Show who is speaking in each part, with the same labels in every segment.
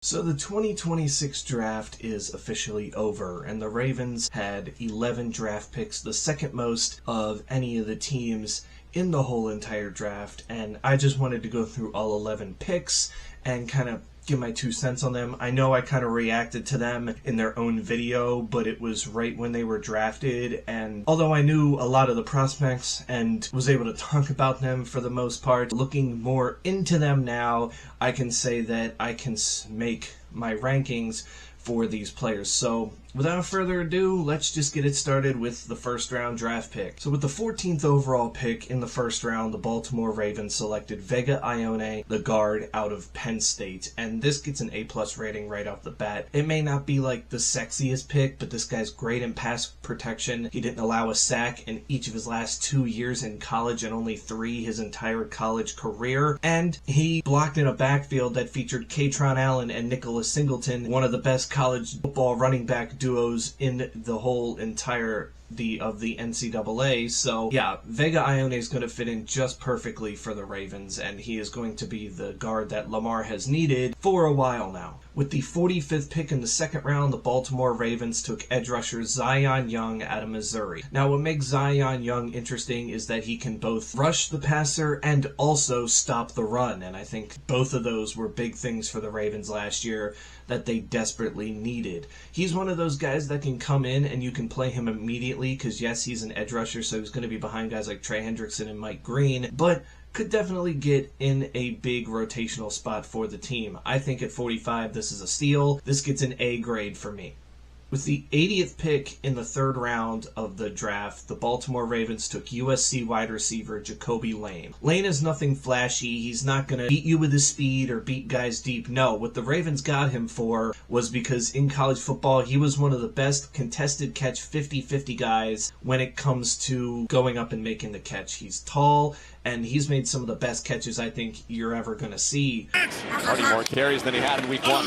Speaker 1: So the 2026 draft is officially over, and the Ravens had 11 draft picks, the second most of any of the teams in the whole entire draft, and I just wanted to go through all 11 picks and kind of give my 2 cents on them. I know I kind of reacted to them in their own video, but it was right when they were drafted, and although I knew a lot of the prospects and was able to talk about them for the most part, looking more into them now, I can say that I can make my rankings for these players. So without further ado, let's just get it started with the first round draft pick. So with the 14th overall pick in the first round, the Baltimore Ravens selected Vega Ioane, the guard out of Penn State, and this gets an A+ rating right off the bat. It may not be like the sexiest pick, but this guy's great in pass protection. He didn't allow a sack in each of his last 2 years in college and only 3 his entire college career, and he blocked in a backfield that featured Katron Allen and Nicholas Singleton, one of the best college football running back duos in the whole entire of the NCAA. So yeah, Vega Ioane is going to fit in just perfectly for the Ravens, and he is going to be the guard that Lamar has needed for a while now. With the 45th pick in the second round, the Baltimore Ravens took edge rusher Zion Young out of Missouri. Now, what makes Zion Young interesting is that he can both rush the passer and also stop the run, and I think both of those were big things for the Ravens last year that they desperately needed. He's one of those guys that can come in and you can play him immediately because, yes, he's an edge rusher, so he's going to be behind guys like Trey Hendrickson and Mike Green, but could definitely get in a big rotational spot for the team. I think at 45, this is a steal. This gets an A grade for me. With the 80th pick in the third round of the draft, the Baltimore Ravens took USC wide receiver Jacoby Lane. Lane is nothing flashy. He's not going to beat you with his speed or beat guys deep. No, what the Ravens got him for was because in college football, he was one of the best contested catch 50-50 guys when it comes to going up and making the catch. He's tall, and he's made some of the best catches I think you're ever going to see.
Speaker 2: Already more carries than he had in week 1.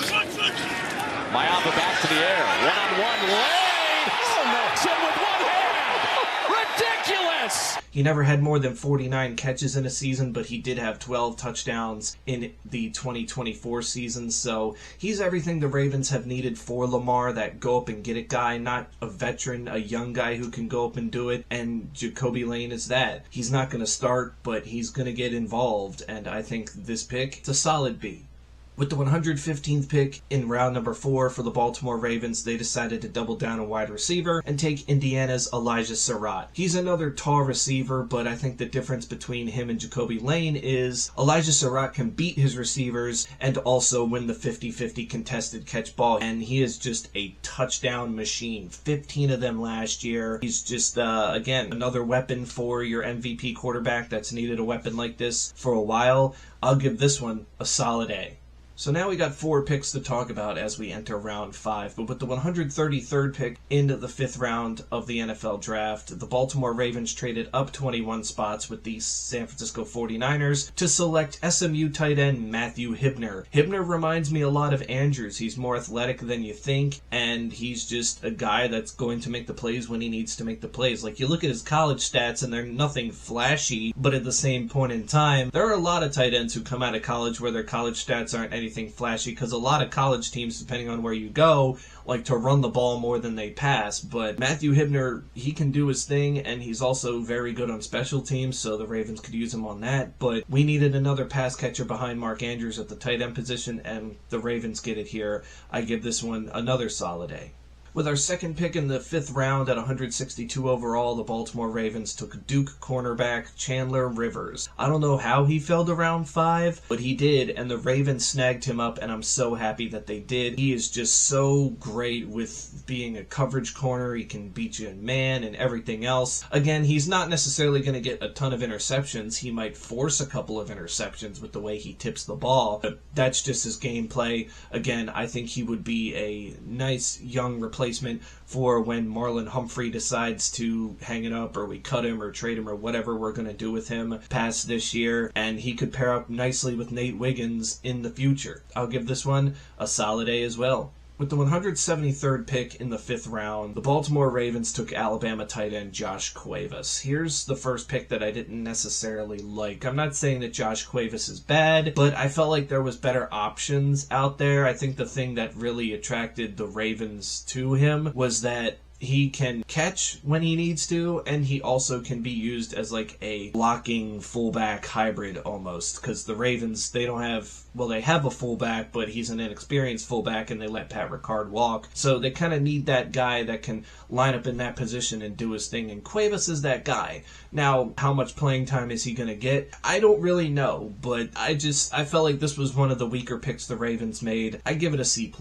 Speaker 2: Mayava back to the air. One-on-one Lane! Oh, no. Chin with one hand! Ridiculous!
Speaker 1: He never had more than 49 catches in a season, but he did have 12 touchdowns in the 2024 season, so he's everything the Ravens have needed for Lamar, that go up and get it guy, not a veteran, a young guy who can go up and do it, and Jacoby Lane is that. He's not going to start, but he's going to get involved, and I think this pick, it's a solid B. With the 115th pick in round number 4 for the Baltimore Ravens, they decided to double down on wide receiver and take Indiana's Elijah Surratt. He's another tall receiver, but I think the difference between him and Jacoby Lane is Elijah Surratt can beat his receivers and also win the 50-50 contested catch ball, and he is just a touchdown machine. 15 of them last year. He's just, again, another weapon for your MVP quarterback that's needed a weapon like this for a while. I'll give this one a solid A. So now we got 4 picks to talk about as we enter round 5, but with the 133rd pick into the 5th round of the NFL draft, the Baltimore Ravens traded up 21 spots with the San Francisco 49ers to select SMU tight end Matthew Hibner. Hibner reminds me a lot of Andrews. He's more athletic than you think, and he's just a guy that's going to make the plays when he needs to make the plays. Like, you look at his college stats and they're nothing flashy, but at the same point in time, there are a lot of tight ends who come out of college where their college stats aren't anything flashy, because a lot of college teams, depending on where you go, like to run the ball more than they pass. But Matthew Hibner, he can do his thing, and he's also very good on special teams, so the Ravens could use him on that. But we needed another pass catcher behind Mark Andrews at the tight end position, and the Ravens get it here. I give this one another solid A. With our second pick in the 5th round at 162 overall, the Baltimore Ravens took Duke cornerback Chandler Rivers. I don't know how he fell to round 5, but he did, and the Ravens snagged him up, and I'm so happy that they did. He is just so great with being a coverage corner. He can beat you in man and everything else. Again, he's not necessarily going to get a ton of interceptions. He might force a couple of interceptions with the way he tips the ball, but that's just his gameplay. Again, I think he would be a nice young replacement for when Marlon Humphrey decides to hang it up, or we cut him or trade him or whatever we're going to do with him past this year, and he could pair up nicely with Nate Wiggins in the future. I'll give this one a solid A as well. With the 173rd pick in the 5th round, the Baltimore Ravens took Alabama tight end Josh Cuevas. Here's the first pick that I didn't necessarily like. I'm not saying that Josh Cuevas is bad, but I felt like there was better options out there. I think the thing that really attracted the Ravens to him was that he can catch when he needs to, and he also can be used as like a blocking fullback hybrid almost, because the Ravens, they have a fullback, but he's an inexperienced fullback, and they let Pat Ricard walk. So they kind of need that guy that can line up in that position and do his thing, and Cuevas is that guy. Now, how much playing time is he going to get? I don't really know, but I felt like this was one of the weaker picks the Ravens made. I give it a C+.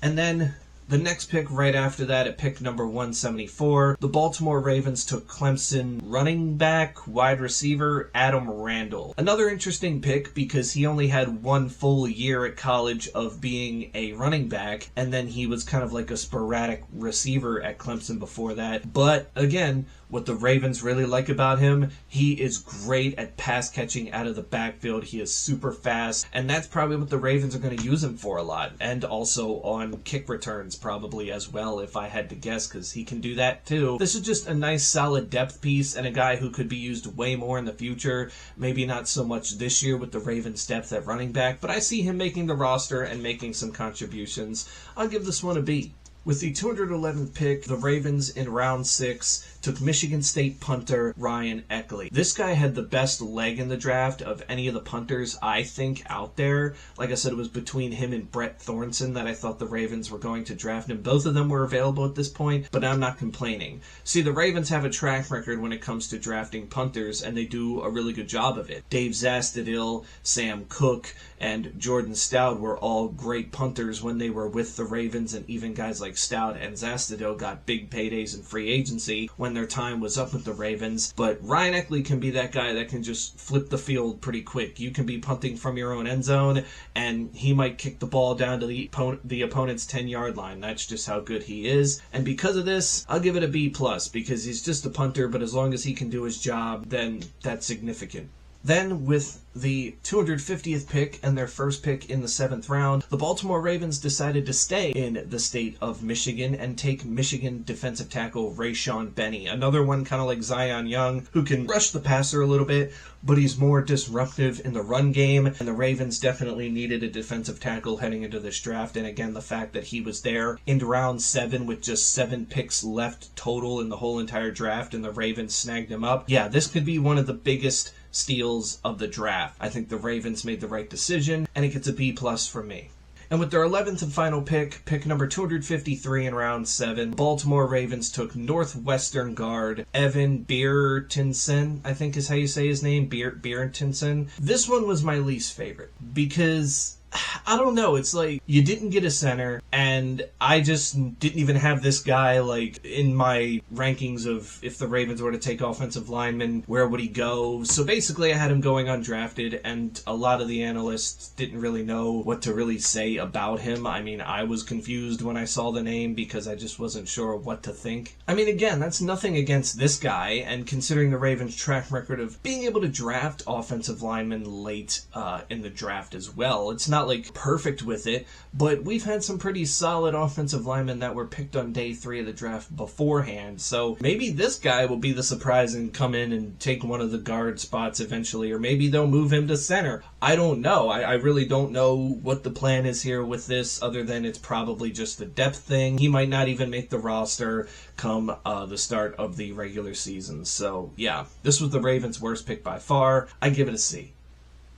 Speaker 1: And then the next pick right after that, at pick number 174, the Baltimore Ravens took Clemson running back, wide receiver, Adam Randall. Another interesting pick because he only had one full year at college of being a running back, and then he was kind of like a sporadic receiver at Clemson before that. But again, what the Ravens really like about him, he is great at pass catching out of the backfield. He is super fast, and that's probably what the Ravens are going to use him for a lot, and also on kick returns probably as well, if I had to guess, because he can do that too. This is just a nice solid depth piece and a guy who could be used way more in the future. Maybe not so much this year with the Ravens' depth at running back, but I see him making the roster and making some contributions. I'll give this one a B. With the 211th pick, the Ravens in round 6 took Michigan State punter Ryan Eckley. This guy had the best leg in the draft of any of the punters, I think, out there. Like I said, it was between him and Brett Thornton that I thought the Ravens were going to draft him. Both of them were available at this point, but I'm not complaining. See, the Ravens have a track record when it comes to drafting punters, and they do a really good job of it. Dave Zastudil, Sam Cook, and Jordan Stout were all great punters when they were with the Ravens, and even guys like Stout and Zastudil got big paydays in free agency when their time was up with the Ravens. But Ryan Eckley can be that guy that can just flip the field pretty quick. You can be punting from your own end zone, and he might kick the ball down to the opponent's 10-yard line. That's just how good he is. And because of this, I'll give it a B+, because he's just a punter, but as long as he can do his job, then that's significant. Then, with the 250th pick and their first pick in the 7th round, the Baltimore Ravens decided to stay in the state of Michigan and take Michigan defensive tackle Rayshawn Benny. Another one kind of like Zion Young, who can rush the passer a little bit, but he's more disruptive in the run game, and the Ravens definitely needed a defensive tackle heading into this draft. And again, the fact that he was there in round 7 with just 7 picks left total in the whole entire draft, and the Ravens snagged him up. Yeah, this could be one of the biggest steals of the draft. I think the Ravens made the right decision, and it gets a B+ from me. And with their 11th and final pick number 253 in round 7, Baltimore Ravens took Northwestern guard Evan Biertensen, I think is how you say his name, Biertensen. This one was my least favorite because I don't know, it's like you didn't get a center, and I just didn't even have this guy like in my rankings of if the Ravens were to take offensive linemen, where would he go? So basically I had him going undrafted, and a lot of the analysts didn't really know what to really say about him. I mean, I was confused when I saw the name because I just wasn't sure what to think. I mean, again, that's nothing against this guy, and considering the Ravens' track record of being able to draft offensive linemen late in the draft as well, it's not like perfect with it, but we've had some pretty solid offensive linemen that were picked on day 3 of the draft beforehand, so maybe this guy will be the surprise and come in and take one of the guard spots eventually, or maybe they'll move him to center. I don't know. I really don't know what the plan is here with this, other than it's probably just a depth thing. He might not even make the roster come the start of the regular season. So yeah, this was the Ravens' worst pick by far. I give it a C.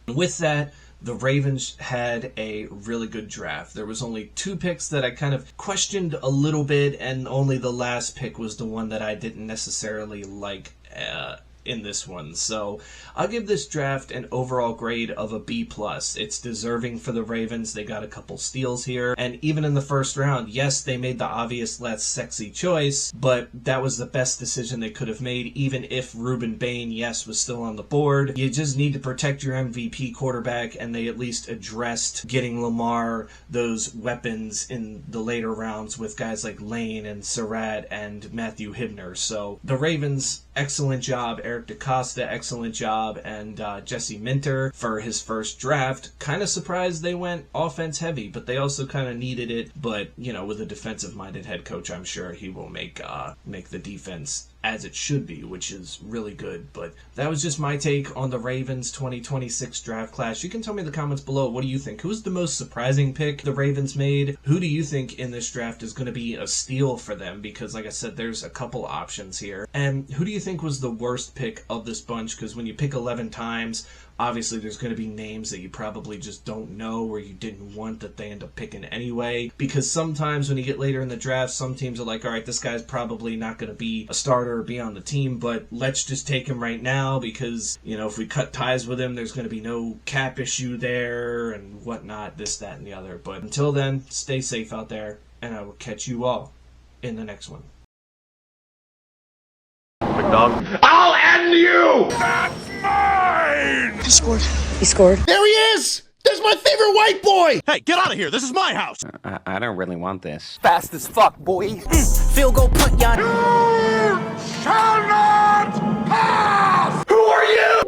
Speaker 1: With that, the Ravens had a really good draft. There was only 2 picks that I kind of questioned a little bit, and only the last pick was the one that I didn't necessarily like in this one. So I'll give this draft an overall grade of a B+. It's deserving for the Ravens. They got a couple steals here, and even in the first round, yes, they made the obvious less sexy choice, but that was the best decision they could have made, even if Ruben Bain, yes, was still on the board. You just need to protect your MVP quarterback, and they at least addressed getting Lamar those weapons in the later rounds with guys like Lane and Surratt and Matthew Hibner. So the Ravens, excellent job, Eric DeCosta, excellent job, and Jesse Minter for his first draft. Kind of surprised they went offense heavy, but they also kind of needed it. But, you know, with a defensive-minded head coach, I'm sure he will make the defense as it should be, which is really good. But that was just my take on the Ravens 2026 draft class. You can tell me in the comments below, what do you think? Who's the most surprising pick the Ravens made? Who do you think in this draft is going to be a steal for them? Because like I said, there's a couple options here. And who do you think was the worst pick of this bunch? Because when you pick 11 times, obviously there's going to be names that you probably just don't know or you didn't want that they end up picking anyway. Because sometimes when you get later in the draft, some teams are like, all right, this guy's probably not going to be a starter or be on the team, but let's just take him right now because, you know, if we cut ties with him, there's going to be no cap issue there and whatnot, this, that, and the other. But until then, stay safe out there, and I will catch you all in the next one.
Speaker 3: Big dog. I'll end you! That's mine!
Speaker 4: He scored. He scored.
Speaker 3: There he is! There's my favorite white boy!
Speaker 5: Hey, get out of here! This is my house!
Speaker 6: I don't really want this.
Speaker 4: Fast as fuck, boy. Field goal punt, y'all.
Speaker 3: You shall not pass! Who are you?